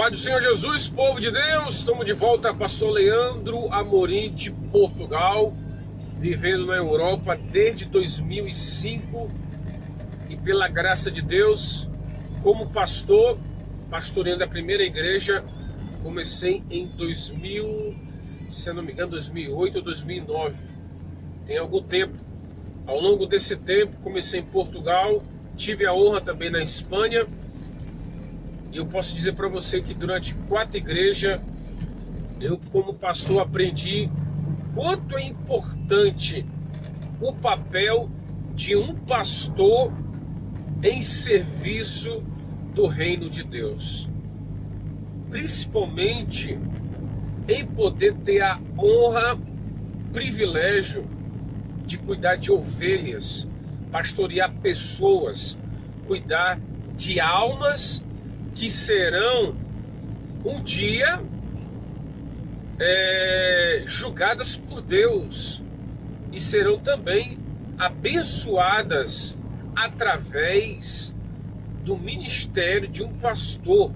Paz do Senhor Jesus, povo de Deus, estamos de volta, pastor Leandro Amorim de Portugal, vivendo na Europa desde 2005 e pela graça de Deus, como pastor, pastoreando a primeira igreja, comecei em 2000, se eu não me engano, 2008 ou 2009, tem algum tempo. Ao longo desse tempo, comecei em Portugal, tive a honra também na Espanha. E eu posso dizer para você que durante 4 igrejas, eu como pastor aprendi quanto é importante o papel de um pastor em serviço do reino de Deus. Principalmente em poder ter a honra, privilégio de cuidar de ovelhas, pastorear pessoas, cuidar de almas que serão um dia julgadas por Deus e serão também abençoadas através do ministério de um pastor.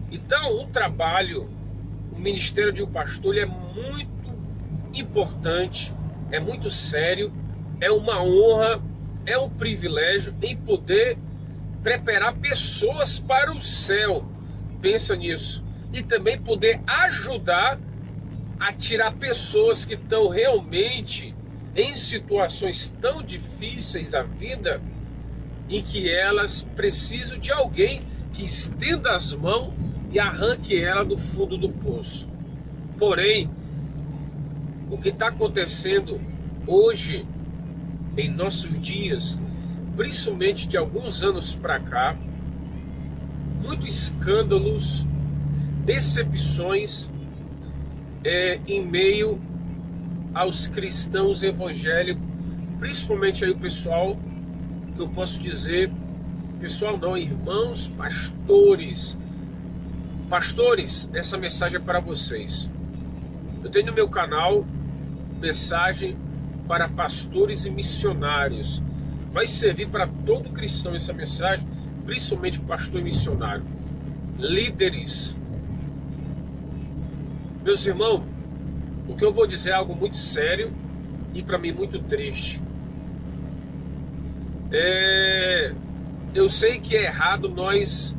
Então, o ministério de um pastor ele é muito importante, é muito sério, é uma honra, é um privilégio em poder preparar pessoas para o céu, pensa nisso, e também poder ajudar a tirar pessoas que estão realmente em situações tão difíceis da vida, em que elas precisam de alguém que estenda as mãos e arranque ela do fundo do poço. Porém, o que está acontecendo hoje, em nossos dias, principalmente de alguns anos para cá, muitos escândalos, decepções em meio aos cristãos evangélicos, principalmente aí o pessoal, que eu posso dizer, pessoal não, irmãos pastores. Pastores, essa mensagem é para vocês. Eu tenho no meu canal mensagem para pastores e missionários. Vai servir para todo cristão essa mensagem, principalmente pastor e missionário. Líderes. Meus irmãos, o que eu vou dizer é algo muito sério e para mim muito triste. Eu sei que é errado nós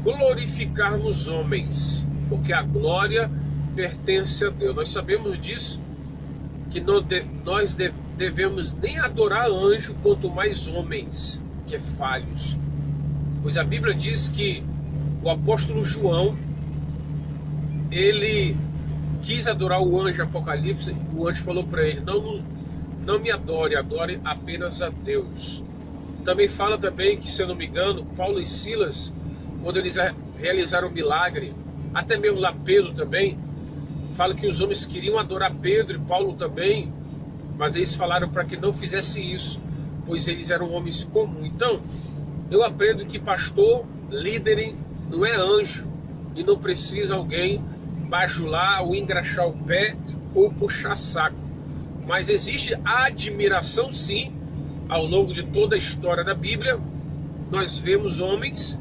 glorificarmos homens, porque a glória pertence a Deus. Nós sabemos disso, que nós devemos nem adorar anjo, quanto mais homens, que é falhos. Pois a Bíblia diz que o apóstolo João, ele quis adorar o anjo Apocalipse, o anjo falou para ele, não me adore, adore apenas a Deus. Também fala também que, se eu não me engano, Paulo e Silas, quando eles realizaram o milagre, até mesmo lá Pedro também, fala que os homens queriam adorar Pedro e Paulo também, mas eles falaram para que não fizesse isso, pois eles eram homens comuns. Então, eu aprendo que pastor, líder, não é anjo, e não precisa alguém bajular ou engraxar o pé ou puxar saco. Mas existe a admiração, sim, ao longo de toda a história da Bíblia. Nós vemos homens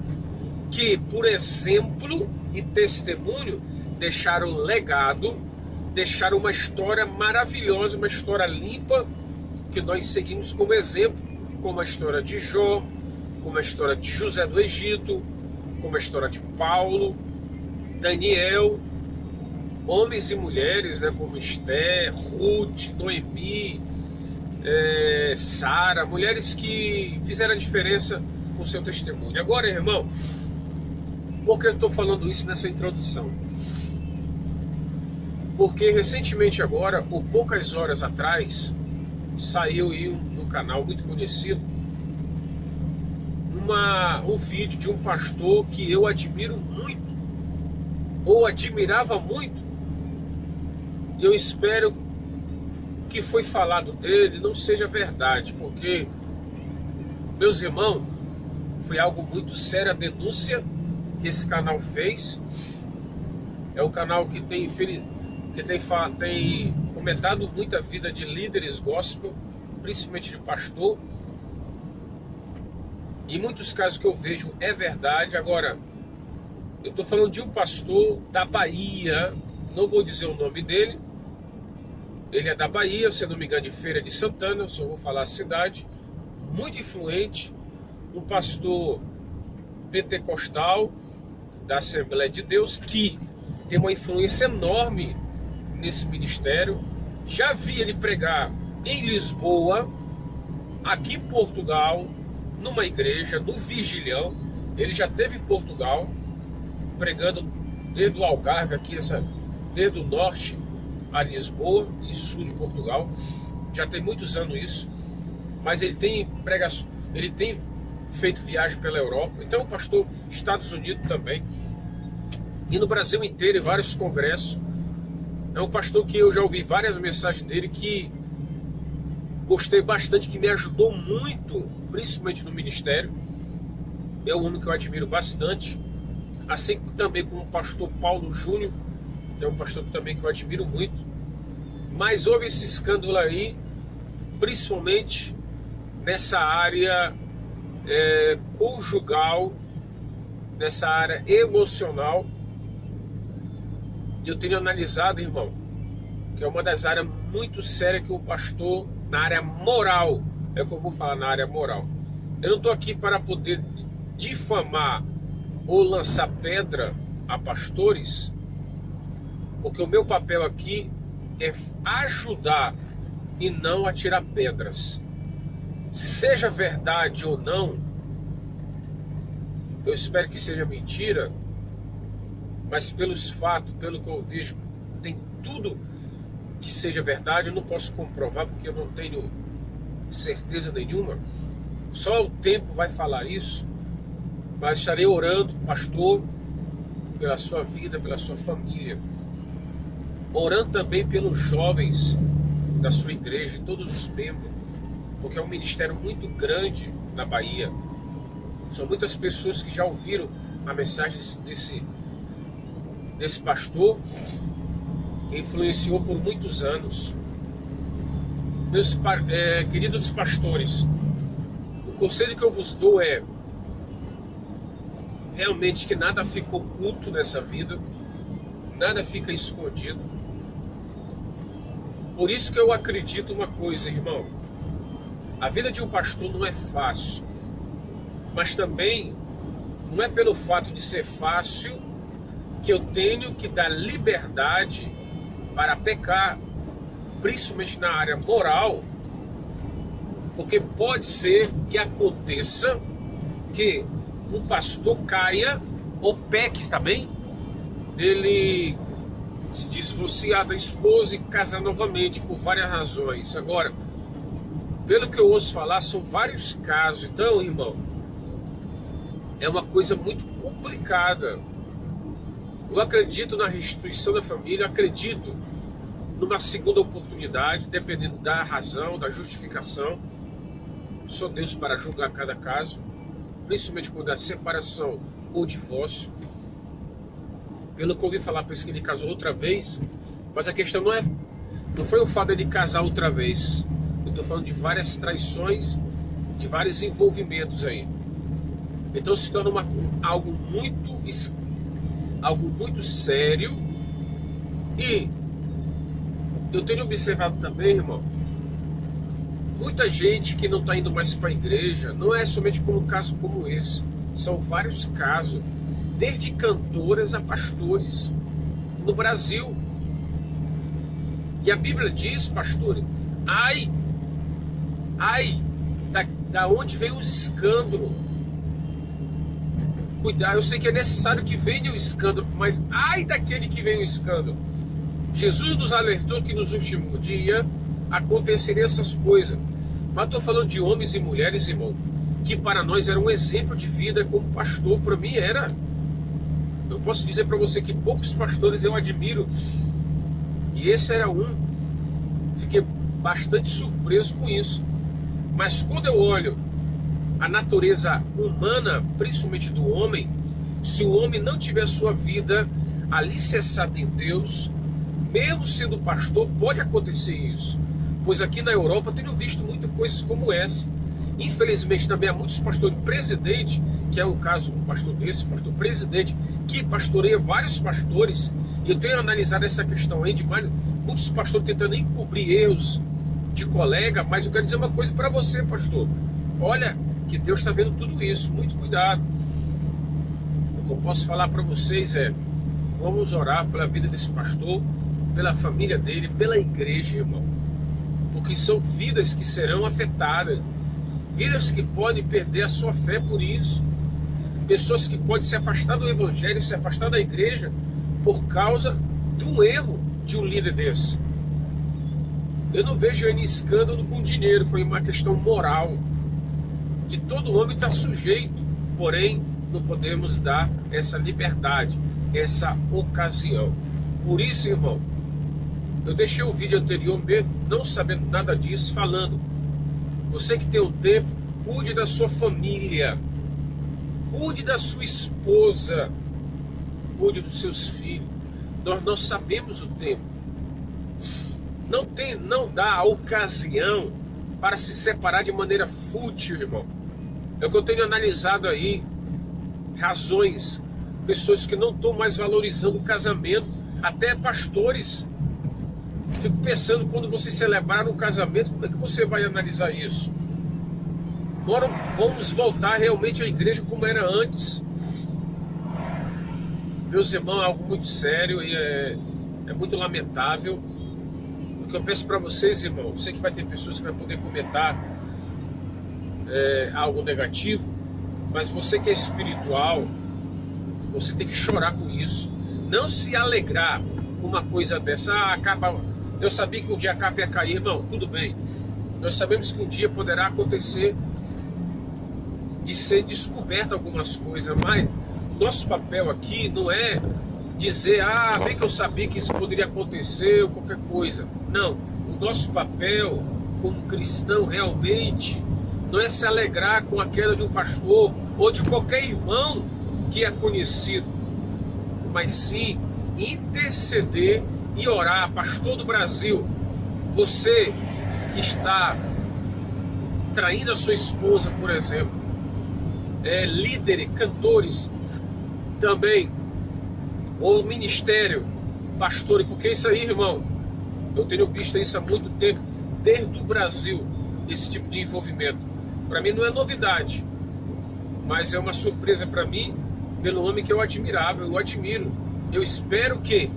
que, por exemplo e testemunho, deixaram legado, deixaram uma história maravilhosa, uma história limpa, que nós seguimos como exemplo, como a história de Jó, como a história de José do Egito, como a história de Paulo, Daniel, homens e mulheres, né, como Esther, Ruth, Noemi, Sara, mulheres que fizeram a diferença com seu testemunho. Agora, irmão, por que eu estou falando isso nessa introdução? Porque recentemente agora, ou poucas horas atrás, saiu aí no canal muito conhecido um vídeo de um pastor que eu admiro muito, ou admirava muito, e eu espero que foi falado dele não seja verdade, porque, meus irmãos, foi algo muito sério a denúncia que esse canal fez. É um canal que tem comentado muita vida de líderes gospel, principalmente de pastor. Em muitos casos que eu vejo é verdade. Agora, Eu estou falando de um pastor da Bahia, não vou dizer o nome dele. Ele é da Bahia, se eu não me engano, de Feira de Santana, eu só vou falar a cidade. Muito influente, um pastor pentecostal da Assembleia de Deus, que tem uma influência enorme nesse ministério. Já vi ele pregar em Lisboa, aqui em Portugal, numa igreja, no Vigilhão. Ele já esteve em Portugal, pregando desde o Algarve, aqui desde o norte a Lisboa e sul de Portugal. Já tem muitos anos isso, mas ele tem feito viagem pela Europa. Então, pastor Estados Unidos também, e no Brasil inteiro, em vários congressos. É um pastor que eu já ouvi várias mensagens dele, que gostei bastante, que me ajudou muito, principalmente no ministério. É um homem que eu admiro bastante, assim também como o pastor Paulo Júnior, é um pastor também que eu admiro muito. Mas houve esse escândalo aí, principalmente nessa área conjugal, nessa área emocional. E eu tenho analisado, irmão, que é uma das áreas muito sérias que o pastor, na área moral, é o que eu vou falar, na área moral. Eu não estou aqui para poder difamar ou lançar pedra a pastores, porque o meu papel aqui é ajudar e não atirar pedras. Seja verdade ou não, eu espero que seja mentira, mas pelos fatos, pelo que eu vejo, tem tudo que seja verdade. Eu não posso comprovar porque eu não tenho certeza nenhuma. Só o tempo vai falar isso. Mas estarei orando, pastor, pela sua vida, pela sua família. Orando também pelos jovens da sua igreja e todos os membros, porque é um ministério muito grande na Bahia. São muitas pessoas que já ouviram a mensagem desse pastor, que influenciou por muitos anos. Meus queridos pastores, o conselho que eu vos dou é realmente que nada fica oculto nessa vida, nada fica escondido. Por isso que eu acredito uma coisa, irmão: a vida de um pastor não é fácil, mas também não é pelo fato de ser fácil que eu tenho que dar liberdade para pecar, principalmente na área moral, porque pode ser que aconteça que um pastor caia ou peque também, dele se divorciar da esposa e casar novamente por várias razões. Agora, pelo que eu ouço falar, são vários casos. Então, irmão, é uma coisa muito complicada. Eu acredito na restituição da família, acredito numa segunda oportunidade, dependendo da razão, da justificação. Sou Deus para julgar cada caso, principalmente quando há separação ou divórcio. Pelo que eu ouvi falar, parece que ele casou outra vez, mas a questão não foi o fato de ele casar outra vez. Eu estou falando de várias traições, de vários envolvimentos aí. Então se torna algo muito sério. E eu tenho observado também, irmão, muita gente que não está indo mais para a igreja. Não é somente por um caso como esse, são vários casos, desde cantoras a pastores no Brasil. E a Bíblia diz, pastor, ai da onde vem os escândalos. Cuidar, eu sei que é necessário que venha o escândalo, mas ai daquele que vem o escândalo. Jesus nos alertou que nos últimos dias aconteceriam essas coisas. Mas estou falando de homens e mulheres, irmão, que para nós era um exemplo de vida como pastor. Para mim era. Eu posso dizer para você que poucos pastores eu admiro, e esse era um. Fiquei bastante surpreso com isso. Mas quando eu olho a natureza humana, principalmente do homem, se o homem não tiver sua vida alicerçada em Deus, mesmo sendo pastor, pode acontecer isso. Pois aqui na Europa eu tenho visto muitas coisas como essa. Infelizmente também há muitos pastores presidente, que é o caso do pastor desse, pastor presidente, que pastoreia vários pastores, e eu tenho analisado essa questão aí de muitos pastores tentando encobrir erros de colega, mas eu quero dizer uma coisa para você, pastor. Olha que Deus está vendo tudo isso, muito cuidado. O que eu posso falar para vocês é, vamos orar pela vida desse pastor, pela família dele, pela igreja, irmão. Porque são vidas que serão afetadas, vidas que podem perder a sua fé por isso, pessoas que podem se afastar do evangelho, se afastar da igreja por causa de um erro de um líder desse. Eu não vejo ele em escândalo com dinheiro, foi uma questão moral, que todo homem está sujeito, porém não podemos dar essa liberdade, essa ocasião. Por isso, irmão, eu deixei o vídeo anterior mesmo, não sabendo nada disso, falando, você que tem um tempo, cuide da sua família, cuide da sua esposa, cuide dos seus filhos. Nós não sabemos o tempo. Não dá a ocasião para se separar de maneira fútil, irmão. É o que eu tenho analisado aí, razões, pessoas que não estão mais valorizando o casamento, até pastores. Fico pensando, quando você celebrar um casamento, como é que você vai analisar isso? Agora vamos voltar realmente à igreja como era antes. Meus irmãos, é algo muito sério e é muito lamentável. O que eu peço para vocês, irmão, sei que vai ter pessoas que vão poder comentar algo negativo, mas você que é espiritual, você tem que chorar com isso. Não se alegrar com uma coisa dessa. Eu sabia que um dia a capa ia cair, irmão, tudo bem. Nós sabemos que um dia poderá acontecer de ser descoberto algumas coisas, mas nosso papel aqui não é dizer, bem que eu sabia que isso poderia acontecer ou qualquer coisa. Não, o nosso papel como cristão realmente não é se alegrar com a queda de um pastor ou de qualquer irmão que é conhecido, mas sim interceder e orar. Pastor do Brasil, você que está traindo a sua esposa, por exemplo, líderes, cantores também, ou ministério, pastores, porque isso aí, irmão, eu tenho visto isso há muito tempo, desde o Brasil, esse tipo de envolvimento. Para mim não é novidade, mas é uma surpresa para mim, pelo homem que eu admirava, eu admiro. Eu espero que,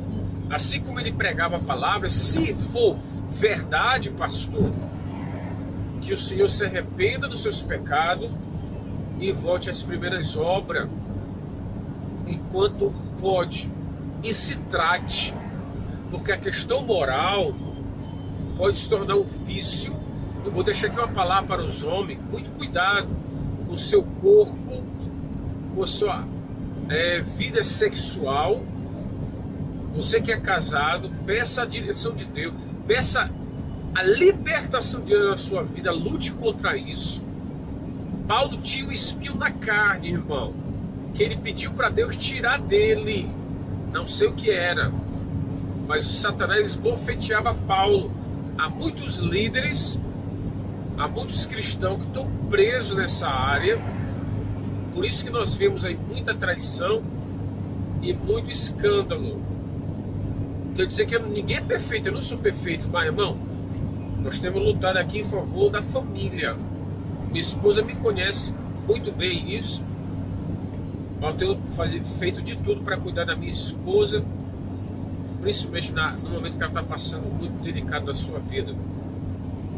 assim como ele pregava a palavra, se for verdade, pastor, que o Senhor se arrependa dos seus pecados e volte às primeiras obras, enquanto pode, e se trate, porque a questão moral pode se tornar um vício. Eu vou deixar aqui uma palavra para os homens: muito cuidado com o seu corpo, com a sua vida sexual. Você que é casado, peça a direção de Deus, peça a libertação de Deus na sua vida, lute contra isso. Paulo tinha um espinho na carne, irmão, que ele pediu para Deus tirar dele, não sei o que era, mas o Satanás esbofeteava Paulo. Há muitos líderes, há muitos cristãos que estão presos nessa área, por isso que nós vemos aí muita traição e muito escândalo. Quer dizer que ninguém é perfeito, eu não sou perfeito, mas, irmão, nós temos lutado aqui em favor da família. Minha esposa me conhece muito bem nisso. Eu tenho feito de tudo para cuidar da minha esposa, principalmente no momento que ela está passando muito delicado da sua vida.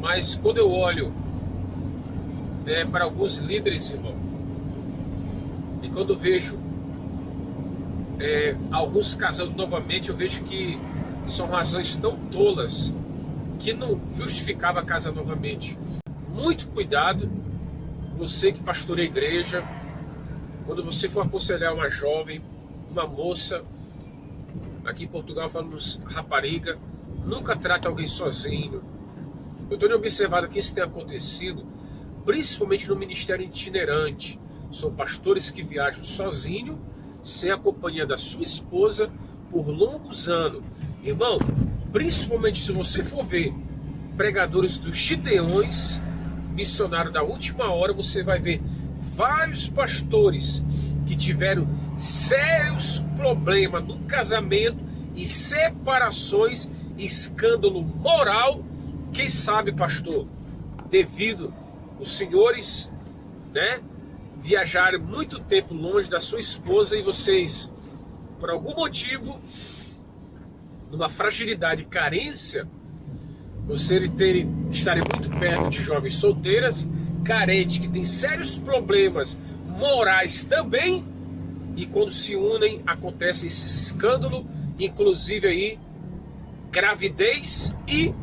Mas quando eu olho para alguns líderes, irmão, e quando vejo alguns casando novamente, eu vejo que são razões tão tolas que não justificava casar novamente. Muito cuidado, você que pastoreia a igreja, quando você for aconselhar uma jovem, uma moça, aqui em Portugal falamos rapariga, nunca trate alguém sozinho. Eu tenho observado que isso tem acontecido, principalmente no ministério itinerante. São pastores que viajam sozinho, sem a companhia da sua esposa, por longos anos. Irmão, principalmente se você for ver pregadores dos Gideões, missionário da última hora, você vai ver vários pastores que tiveram sérios problemas no casamento e separações, escândalo moral. Quem sabe, pastor, devido os senhores, né, viajarem muito tempo longe da sua esposa e vocês, por algum motivo, numa fragilidade e carência, vocês estarem muito perto de jovens solteiras, carentes, que têm sérios problemas morais também, e quando se unem acontece esse escândalo, inclusive aí gravidez e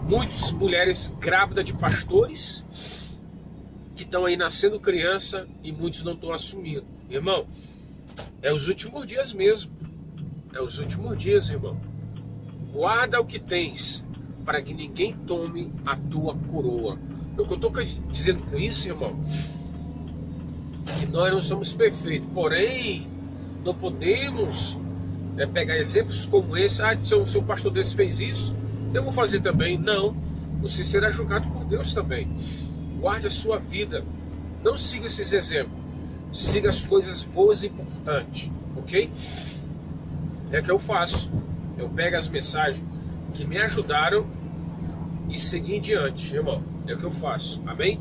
muitas mulheres grávidas de pastores que estão aí nascendo criança e muitos não estão assumindo. Irmão, é os últimos dias mesmo. É os últimos dias, irmão. Guarda o que tens, para que ninguém tome a tua coroa. O que eu estou dizendo com isso, irmão, que nós não somos perfeitos, porém, não podemos pegar exemplos como esse. Se o pastor desse fez isso, eu vou fazer também. Não, você será julgado por Deus também. Guarde a sua vida, não siga esses exemplos, siga as coisas boas e importantes, ok? É o que eu faço. Eu pego as mensagens que me ajudaram e seguir em diante, irmão. É o que eu faço, amém?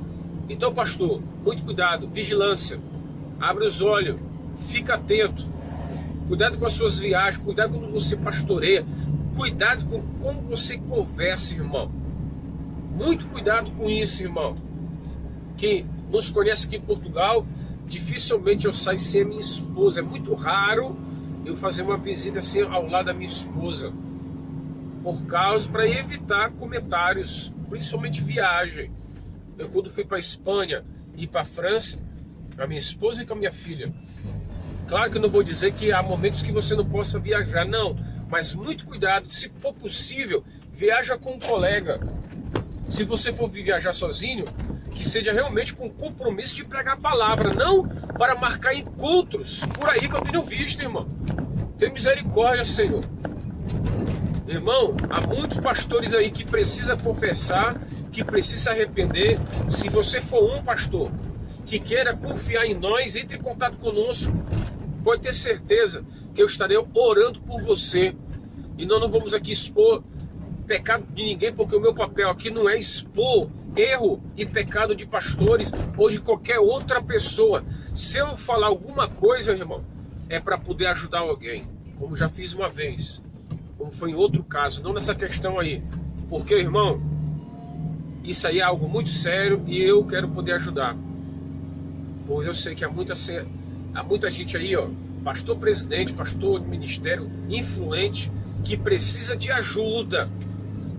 Então, pastor, muito cuidado, vigilância, abre os olhos, fica atento, cuidado com as suas viagens, cuidado quando você pastoreia, cuidado com como você conversa, irmão. Muito cuidado com isso, irmão. Que nos conhece aqui em Portugal, dificilmente eu saio sem a minha esposa. É muito raro eu fazer uma visita assim ao lado da minha esposa, para evitar comentários, principalmente viagem. Eu, quando fui para a Espanha e para a França, com a minha esposa e com a minha filha, claro que eu não vou dizer que há momentos que você não possa viajar, não, mas muito cuidado. Se for possível, viaja com um colega. Se você for viajar sozinho, que seja realmente com compromisso de pregar a palavra, não para marcar encontros por aí que eu tenho visto, irmão. Tem misericórdia, Senhor. Irmão, há muitos pastores aí que precisam confessar, que precisam se arrepender. Se você for um pastor que queira confiar em nós, entre em contato conosco. Pode ter certeza que eu estarei orando por você. E nós não vamos aqui expor pecado de ninguém, porque o meu papel aqui não é expor erro e pecado de pastores ou de qualquer outra pessoa. Se eu falar alguma coisa, irmão, é para poder ajudar alguém, como já fiz uma vez, como foi em outro caso, não nessa questão aí, porque, irmão, isso aí é algo muito sério e eu quero poder ajudar, pois eu sei que há muita gente aí, ó, pastor presidente, pastor de ministério influente, que precisa de ajuda,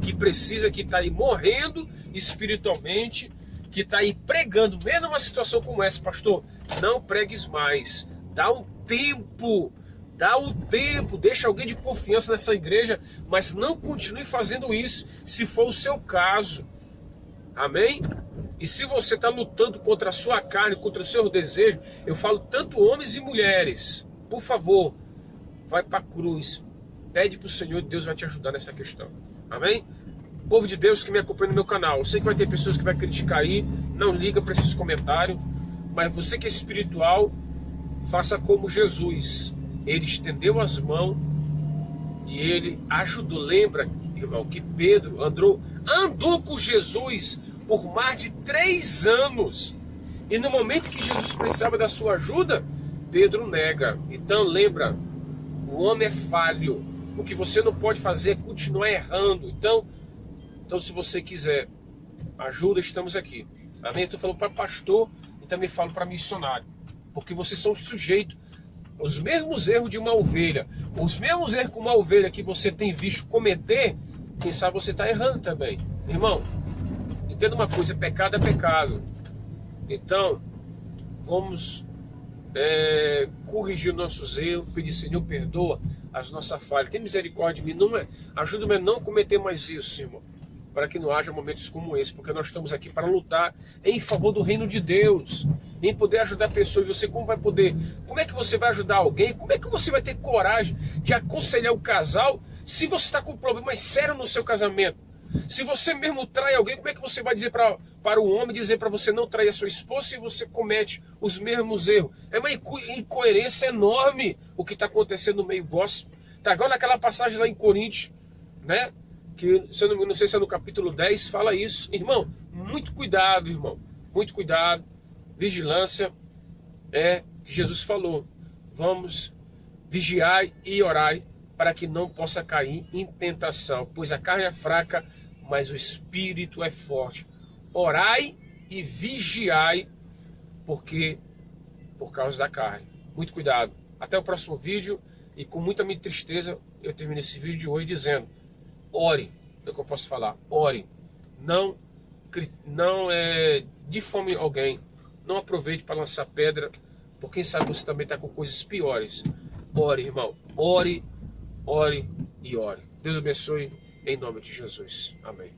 que está aí morrendo espiritualmente, que está aí pregando, mesmo numa situação como essa. Pastor, não pregues mais, dá um tempo, deixa alguém de confiança nessa igreja, mas não continue fazendo isso, se for o seu caso, amém? E se você está lutando contra a sua carne, contra o seu desejo, eu falo tanto homens e mulheres, por favor, vai para a cruz, pede para o Senhor, Deus vai te ajudar nessa questão, amém? Povo de Deus que me acompanha no meu canal, eu sei que vai ter pessoas que vai criticar aí, não liga para esses comentários, mas você que é espiritual, faça como Jesus, ele estendeu as mãos e ele ajudou. Lembra, irmão, que Pedro andou com Jesus por mais de 3 anos, e no momento que Jesus precisava da sua ajuda, Pedro nega. Então lembra, o homem é falho, o que você não pode fazer é continuar errando. Então se você quiser ajuda, estamos aqui, amém? Eu estou falando para pastor e também falo para missionário, porque vocês são sujeitos os mesmos erros de uma ovelha, os mesmos erros que uma ovelha que você tem visto cometer. Quem sabe você está errando também, irmão. Entenda uma coisa, pecado é pecado. Então vamos corrigir nossos erros, pedir, Senhor, perdoa as nossas falhas, tem misericórdia de mim, ajuda-me a não cometer mais isso, irmão, para que não haja momentos como esse, porque nós estamos aqui para lutar em favor do reino de Deus, em poder ajudar pessoas. E você como é que você vai ajudar alguém? Como é que você vai ter coragem de aconselhar o casal se você está com problemas sérios no seu casamento? Se você mesmo trai alguém, como é que você vai dizer para o homem, dizer para você não trair a sua esposa se você comete os mesmos erros? É uma incoerência enorme o que está acontecendo no meio vosso. Tá agora naquela passagem lá em Coríntios, né? Que, se eu não sei se é no capítulo 10, fala isso. Irmão, muito cuidado, irmão. Muito cuidado. Vigilância é que Jesus falou. Vamos vigiar e orar para que não possa cair em tentação, pois a carne é fraca, mas o espírito é forte. Orai e vigiai, porque por causa da carne. Muito cuidado. Até o próximo vídeo, e com muita minha tristeza, eu termino esse vídeo de hoje dizendo: ore, é o que eu posso falar, ore. Não difame alguém, não aproveite para lançar pedra, porque quem sabe você também está com coisas piores. Ore, irmão, ore, ore e ore. Deus abençoe, em nome de Jesus. Amém.